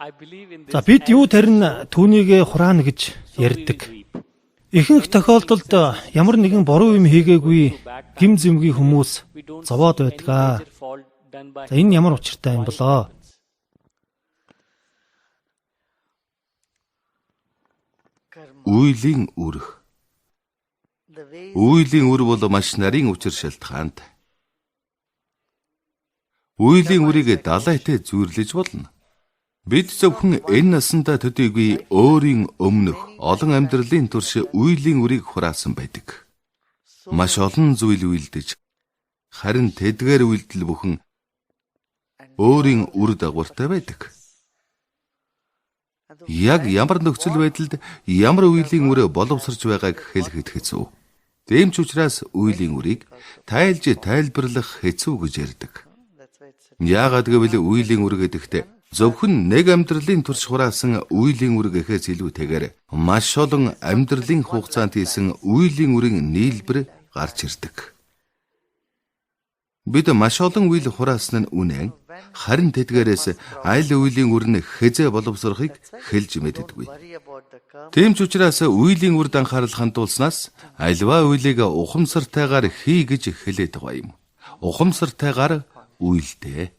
За бид юу тарин түүнийгээ хураана гэж ярьдаг. Ихэнх тохиолдолд ямар нэгэн буруу юм хийгээгүй гим зэмгийн хүмүүс зовоод байдаг. За энэ ямар учиртай юм болоо? Үйлийн үр. Үйлийн үр бол маш нарийн учир шалтгаантай. Үйлийн үрийг далайтай зүйрлэж болно. Бид зөвхөн энэ насандаа төдийгүй өөрийн өмнөх олон амьдралын турш үйлийн үрийг хураасан байдаг. Маш олон зүйл үйлдэж, харин тэдгээр үйлдэл бүхэн өөрийн үр дагавартай байдаг. Яг ямар нөхцөл байдалд ямар үйлийн үр боловсрч байгааг хэлэхэд хэцүү. Тийм ч учраас үйлийн үрийг тайлбарлах хэцүү гэж ярьдаг. Яагаад гэвэл үйлийн үр гэдэгт зөвхөн нэг амьдралын турш хураасан үйлийн үр гэхээс илүүтэйгээр маш олон амьдралын хугацаанд хийсэн үйлийн үрийн нийлбэр гарч ирдэг. Бид маш олон үйл хураасан нь үнэн, харин тэдгээрээс аль үйлийн үр нь хэзээ боловсрохыг хэлж мэддэггүй. Тийм ч учраас үйлийн үрд анхаарал хандуулснаас альва үйлийг ухамсартайгаар хий гэж хэлээд байгаа юм. Ухамсартайгаар үйлдээ.